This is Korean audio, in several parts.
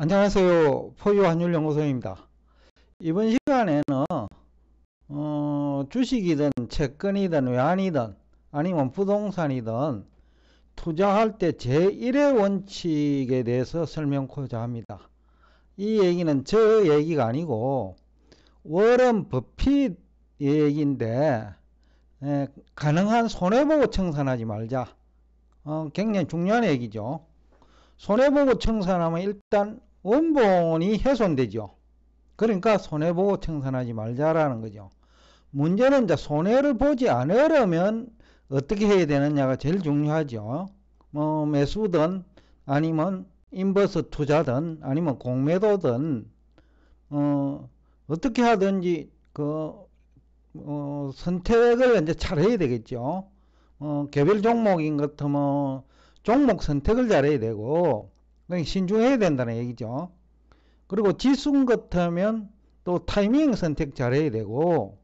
안녕하세요. 포유환율연구소입니다. 이번 시간에는 주식이든 채권이든 외환이든 아니면 부동산이든 투자할 때 제1의 원칙에 대해서 설명하고자 합니다. 이 얘기는 저 얘기가 아니고 워런 버핏 얘기인데 가능한 손해보고 청산하지 말자. 굉장히 중요한 얘기죠. 손해보고 청산하면 일단 원본이 훼손되죠. 그러니까 손해보고 청산하지 말자라는 거죠. 문제는 이제 손해를 보지 않으려면 어떻게 해야 되느냐가 제일 중요하죠. 매수든 아니면 인버스 투자든 아니면 공매도든 어떻게 하든지 선택을 이제 잘해야 되겠죠. 개별 종목인 것 같으면 종목 선택을 잘해야 되고 신중해야 된다는 얘기죠. 그리고 지수인 것 같으면 또 타이밍 선택 잘해야 되고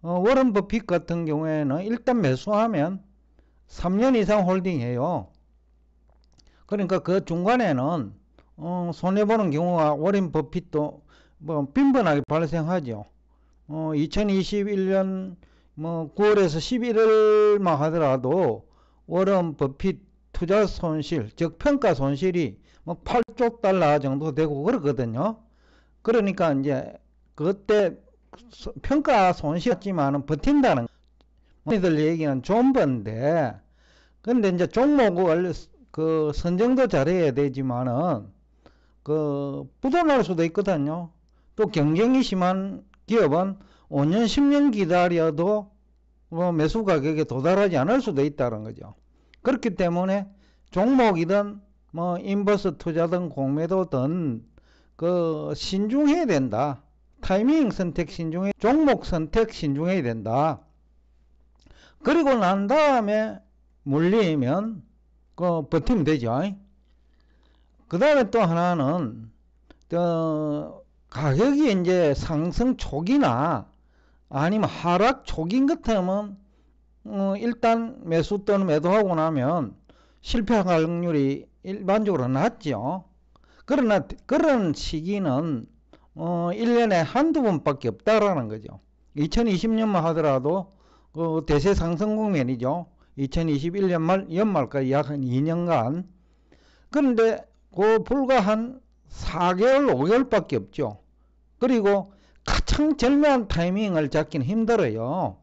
워런 버핏 같은 경우에는 일단 매수하면 3년 이상 홀딩해요. 그러니까 그 중간에는 손해보는 경우가 워런 버핏도 빈번하게 발생하죠. 2021년 9월에서 11월만 하더라도 워런 버핏 투자 손실, 즉 평가 손실이 8조 달러 정도 되고 그렇거든요. 그러니까 이제 그때 평가 손실했지만은 버틴다는 우리들 얘기는 존버인데, 근데 이제 종목을 선정도 잘해야 되지만은 부도날 수도 있거든요. 또 경쟁이 심한 기업은 5년, 10년 기다려도 매수 가격에 도달하지 않을 수도 있다는 거죠. 그렇기 때문에 종목이든 인버스 투자든 공매도든 신중해야 된다. 타이밍 선택 신중해, 종목 선택 신중해야 된다. 그리고 난 다음에 물리면 버티면 되죠. 그 다음에 또 하나는 가격이 이제 상승 초기나 아니면 하락 초기인 것 같으면 일단 매수 또는 매도하고 나면 실패 확률이 일반적으로 낮죠. 그러나 그런 시기는 1년에 한두 번밖에 없다라는 거죠. 2020년만 하더라도 대세 상승 국면이죠. 2021년 말 연말까지 약 한 2년간. 그런데 불과 한 4개월 5개월밖에 없죠. 그리고 가장 절묘한 타이밍을 잡기는 힘들어요.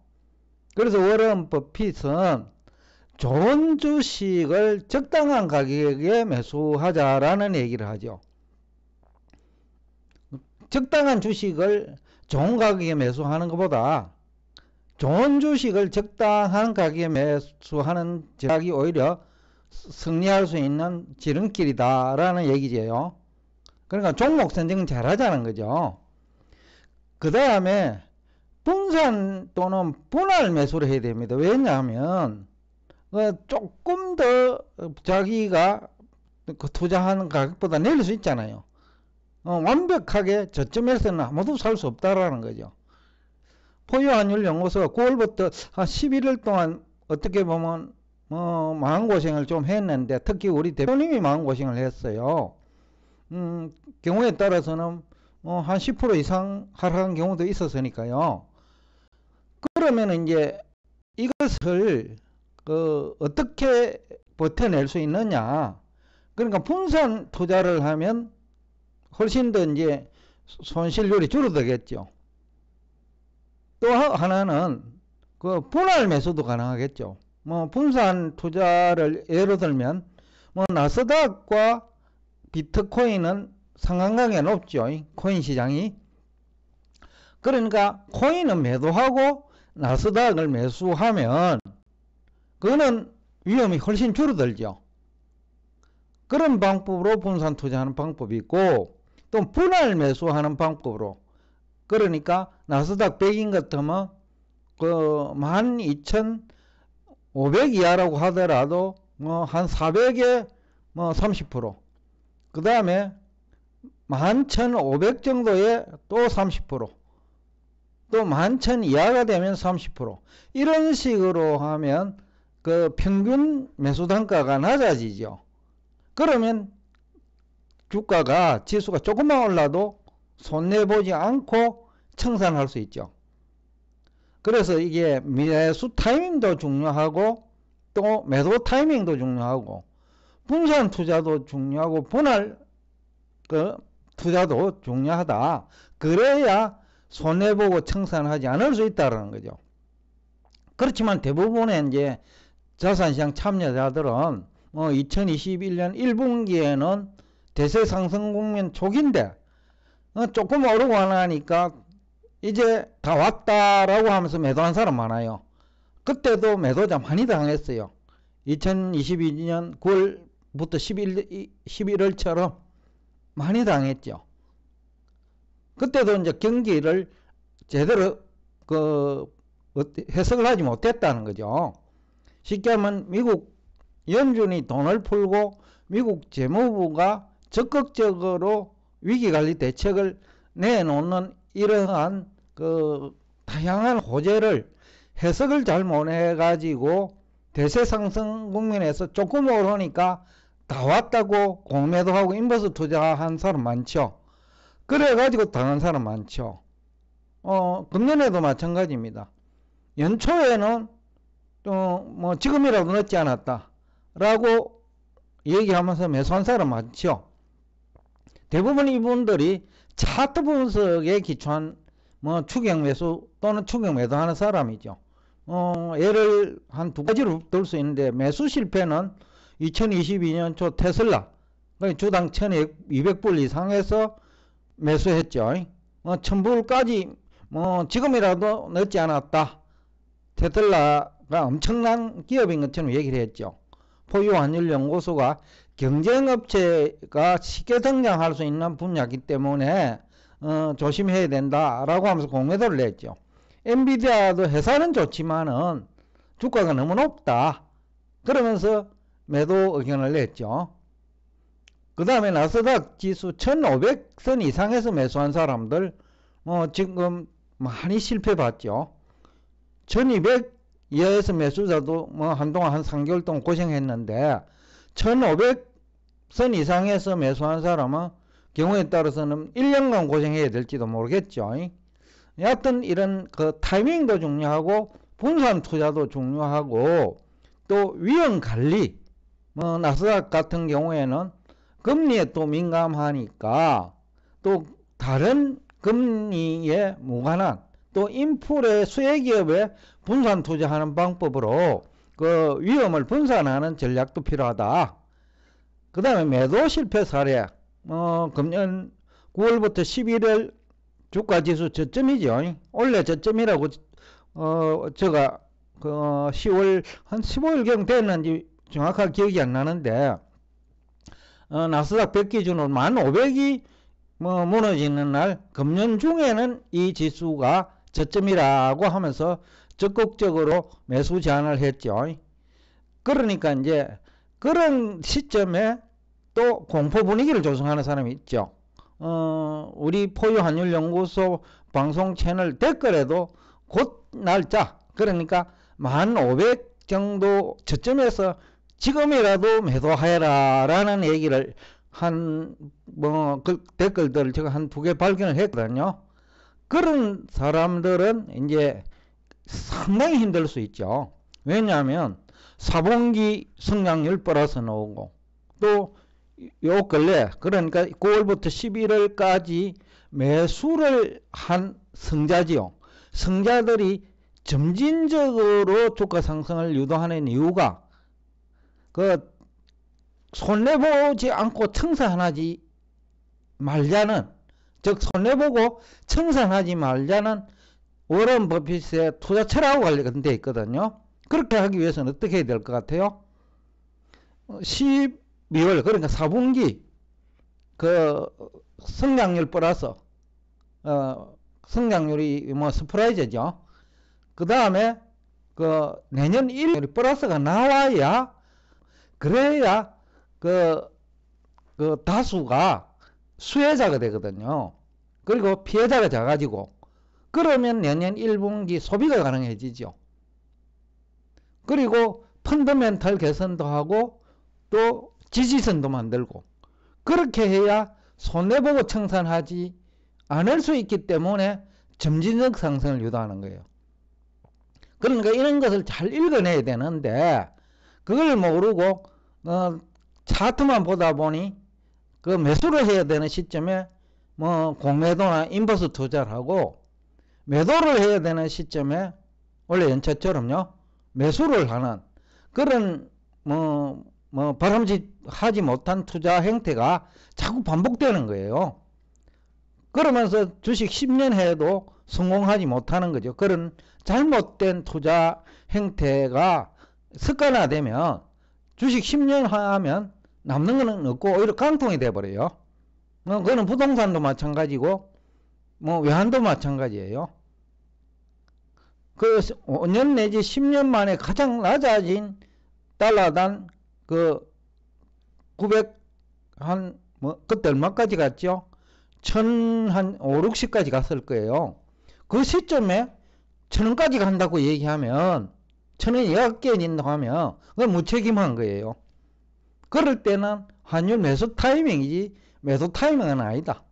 그래서 워런 버핏은 좋은 주식을 적당한 가격에 매수하자라는 얘기를 하죠. 적당한 주식을 좋은 가격에 매수하는 것보다 좋은 주식을 적당한 가격에 매수하는 전략이 오히려 승리할 수 있는 지름길이다라는 얘기죠. 그러니까 종목 선정 잘 하자는 거죠. 그 다음에 분산 또는 분할 매수를 해야 됩니다. 왜냐하면 조금 더 자기가 투자하는 가격보다 내릴 수 있잖아요. 완벽하게 저점에서는 아무도 살 수 없다라는 거죠. 포유환율연구소가 9월부터 한 11일 동안 어떻게 보면 마음고생을 좀 했는데, 특히 우리 대표님이 마음고생을 했어요. 경우에 따라서는 한 10% 이상 하락한 경우도 있었으니까요. 그러면 이제 이것을 어떻게 버텨낼 수 있느냐. 그러니까 분산 투자를 하면 훨씬 더 이제 손실률이 줄어들겠죠. 또 하나는 분할 매수도 가능하겠죠. 분산 투자를 예로 들면 나스닥과 비트코인은 상관관계가 높죠. 코인 시장이. 그러니까 코인은 매도하고 나스닥을 매수하면 그거는 위험이 훨씬 줄어들죠. 그런 방법으로 분산 투자하는 방법이 있고, 또 분할 매수하는 방법으로, 그러니까 나스닥 100인 것 같으면 12,500 이하라고 하더라도 한 400에 30%, 그 다음에 11,500 정도에 또 30%, 또 11,000 이하가 되면 30%, 이런 식으로 하면 평균 매수 단가가 낮아지죠. 그러면 주가가 지수가 조금만 올라도 손해보지 않고 청산할 수 있죠. 그래서 이게 매수 타이밍도 중요하고 또 매도 타이밍도 중요하고 분산 투자도 중요하고 분할 투자도 중요하다. 그래야 손해보고 청산하지 않을 수 있다는 거죠. 그렇지만 대부분의 이제 자산시장 참여자들은 2021년 1분기에는 대세 상승 국면 초기인데 조금 오르고 나니까 이제 다 왔다라고 하면서 매도한 사람 많아요. 그때도 매도자 많이 당했어요. 2022년 9월부터 11월처럼 많이 당했죠. 그때도 이제 경기를 제대로 해석을 하지 못했다는 거죠. 쉽게 하면 미국 연준이 돈을 풀고 미국 재무부가 적극적으로 위기관리 대책을 내놓는 이러한 다양한 호재를 해석을 잘 못해가지고 대세 상승 국면에서 조금 오르니까 다 왔다고 공매도하고 인버스 투자한 사람 많죠. 그래가지고 당한 사람 많죠. 금년에도 마찬가지입니다. 연초에는 뭐 지금이라도 늦지 않았다 라고 얘기하면서 매수한 사람 많죠. 대부분 이분들이 차트 분석에 기초한 뭐 추격 매수 또는 추격 매도 하는 사람이죠. 예를 한 두 가지로 들 수 있는데, 매수 실패는 2022년 초 테슬라 주당 1200불 이상에서 매수했죠. 1000불까지 뭐 지금이라도 늦지 않았다. 테슬라가 엄청난 기업인 것처럼 얘기를 했죠. 포유환율연구소가 경쟁업체가 쉽게 등장할 수 있는 분야이기 때문에 조심해야 된다라고 하면서 공매도를 냈죠. 엔비디아도 회사는 좋지만은 주가가 너무 높다. 그러면서 매도 의견을 냈죠. 그 다음에 나스닥 지수 1500선 이상에서 매수한 사람들 지금 많이 실패 봤죠. 1200 이하에서 매수자도 한동안 한 3개월 동안 고생했는데 1500선 이상에서 매수한 사람은 경우에 따라서는 1년간 고생해야 될지도 모르겠죠. 여하튼 이런 타이밍도 중요하고 분산 투자도 중요하고 또 위험 관리, 나스닥 같은 경우에는 금리에 또 민감하니까 또 다른 금리에 무관한 또 인플레 수혜기업에 분산 투자하는 방법으로 위험을 분산하는 전략도 필요하다. 그 다음에 매도 실패 사례, 금년 9월부터 11월 주가지수 저점이죠. 원래 저점이라고 제가 10월 한 15일경 됐는지 정확하게 기억이 안 나는데 나스닥 100 기준으로 1500이 무너지는 날 금년 중에는 이 지수가 저점이라고 하면서 적극적으로 매수 제한을 했죠. 그러니까 이제 그런 시점에 또 공포 분위기를 조성하는 사람이 있죠. 우리 포유환율연구소 방송 채널 댓글에도 곧 날짜, 그러니까 1500 정도 저점에서 지금이라도 매도하여라 라는 얘기를 그 댓글들을 제가 한 2개 발견을 했거든요. 그런 사람들은 이제 상당히 힘들 수 있죠. 왜냐하면 4분기 성장률 플러스 나오고 또 요 근래 그러니까 9월부터 11월까지 매수를 한 성자지요. 성자들이 점진적으로 주가 상승을 유도하는 이유가 손해보지 않고 청산하지 말자는, 즉 손해보고 청산하지 말자는 워런 버핏의 투자 철학하고 관련되어 있거든요. 그렇게 하기 위해서는 어떻게 해야 될 것 같아요? 12월 그러니까 4분기 성장률 플러스 성장률이 스프라이즈죠. 그 다음에 내년 1월 플러스가 나와야, 그래야 다수가 수혜자가 되거든요. 그리고 피해자가 작아지고, 그러면 내년 1분기 소비가 가능해지죠. 그리고 펀더멘탈 개선도 하고 또 지지선도 만들고, 그렇게 해야 손해보고 청산하지 않을 수 있기 때문에 점진적 상승을 유도하는 거예요. 그러니까 이런 것을 잘 읽어내야 되는데 그걸 모르고 차트만 보다 보니 그 매수를 해야 되는 시점에 공매도나 인버스 투자를 하고 매도를 해야 되는 시점에 원래 연체처럼요 매수를 하는 그런 바람직하지 못한 투자 행태가 자꾸 반복되는 거예요. 그러면서 주식 10년 해도 성공하지 못하는 거죠. 그런 잘못된 투자 행태가 습관화되면 주식 10년 하면 남는 거는 없고 오히려 깡통이 돼버려요. 그거는 부동산도 마찬가지고 외환도 마찬가지예요. 그 5년 내지 10년 만에 가장 낮아진 달러당 900 그때 얼마까지 갔죠? 1000한 5, 60까지 갔을 거예요. 그 시점에 1000원까지 간다고 얘기하면 1000원이 약 깨진다고 하면 그건 무책임한 거예요. 그럴 때는 환율 매수 타이밍이지 매도 타이밍은 아니다.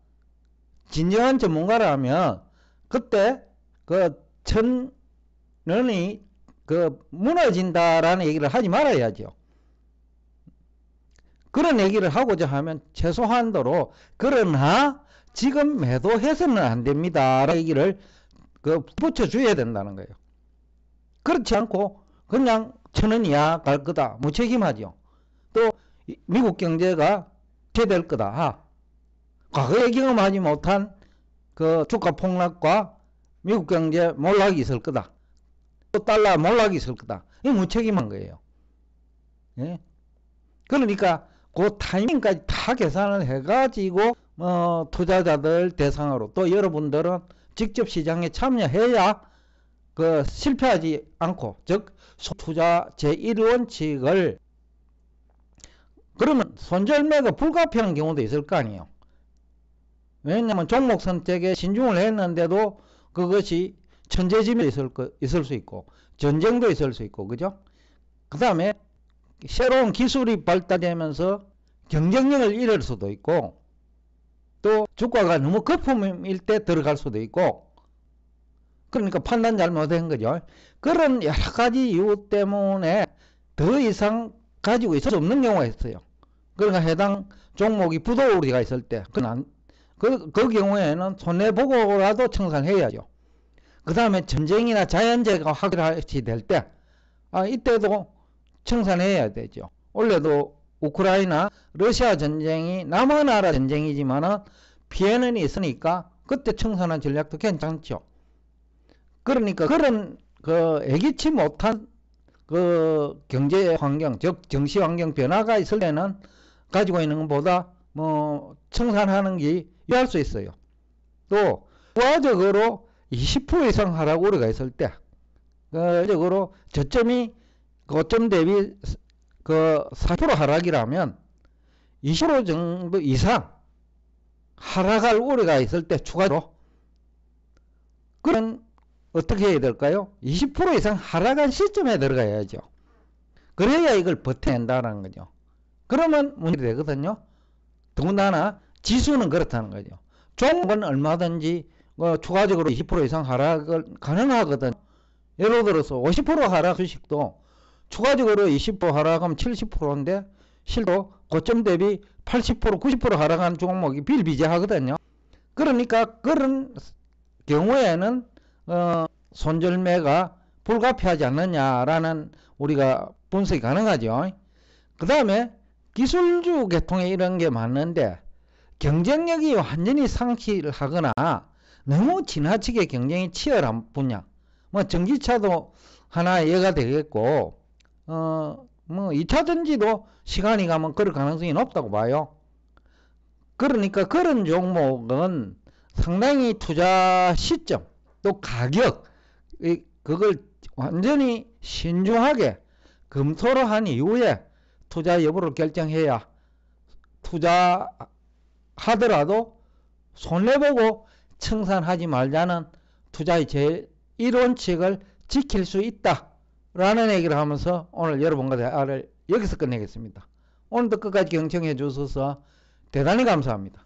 진정한 전문가라면 그때 1000원이 무너진다라는 얘기를 하지 말아야죠. 그런 얘기를 하고자 하면 최소한도로 그러나 지금 매도해서는 안 됩니다 라는 얘기를 붙여줘야 된다는 거예요. 그렇지 않고 그냥 1000원 이하 갈 거다 무책임하죠. 또 미국 경제가 될 거다. 과거에 경험하지 못한 주가 폭락과 미국 경제 몰락이 있을 거다. 또 달러 몰락이 있을 거다. 이게 무책임한 거예요. 예? 그러니까 그 타이밍까지 다 계산을 해가지고 투자자들 대상으로 또 여러분들은 직접 시장에 참여해야 실패하지 않고 즉 투자 제1원칙을 그러면 손절매가 불가피한 경우도 있을 거 아니에요. 왜냐하면 종목 선택에 신중을 했는데도 그것이 천재지변이 있을 수 있고 전쟁도 있을 수 있고 그죠? 그 다음에 새로운 기술이 발달되면서 경쟁력을 잃을 수도 있고 또 주가가 너무 거품일 때 들어갈 수도 있고 그러니까 판단 잘못한 거죠. 그런 여러 가지 이유 때문에 더 이상 가지고 있을 수 없는 경우가 있어요. 그러니까 해당 종목이 부도리가 있을 때 그 경우에는 손해보고라도 청산해야죠. 그 다음에 전쟁이나 자연재해가 확실시 될 때 이때도 청산해야 되죠. 원래도 우크라이나 러시아 전쟁이 남한나라 전쟁이지만은 피해는 있으니까 그때 청산한 전략도 괜찮죠. 그러니까 그런 예기치 못한 경제 환경 즉 정시 환경 변화가 있을 때는 가지고 있는 것보다 청산하는 게 유리할 수 있어요. 또 부가적으로 20% 이상 하락우려가 있을 때 적으로 저점이 고점 대비 4% 하락이라면 20% 정도 이상 하락할 우려가 있을 때 추가로 그런 어떻게 해야 될까요? 20% 이상 하락한 시점에 들어가야죠. 그래야 이걸 버텨낸다는 거죠. 그러면 문제가 되거든요. 더군다나 지수는 그렇다는 거죠. 종목은 얼마든지 추가적으로 20% 이상 하락을 가능하거든. 예를 들어서 50% 하락 주식도 추가적으로 20% 하락하면 70%인데 실도 고점 대비 80% 90% 하락한 종목이 비일비재하거든요. 그러니까 그런 경우에는 손절매가 불가피하지 않느냐라는 우리가 분석이 가능하죠. 그 다음에 기술주 계통에 이런 게 많은데 경쟁력이 완전히 상실하거나 너무 지나치게 경쟁이 치열한 분야 전기차도 하나 예가 되겠고 2차전지도 시간이 가면 그럴 가능성이 높다고 봐요. 그러니까 그런 종목은 상당히 투자 시점 또 가격 그걸 완전히 신중하게 검토를 한 이후에 투자 여부를 결정해야 투자하더라도 손해보고 청산하지 말자는 투자의 제1원칙을 지킬 수 있다 라는 얘기를 하면서 오늘 여러분과 대화를 여기서 끝내겠습니다. 오늘도 끝까지 경청해 주셔서 대단히 감사합니다.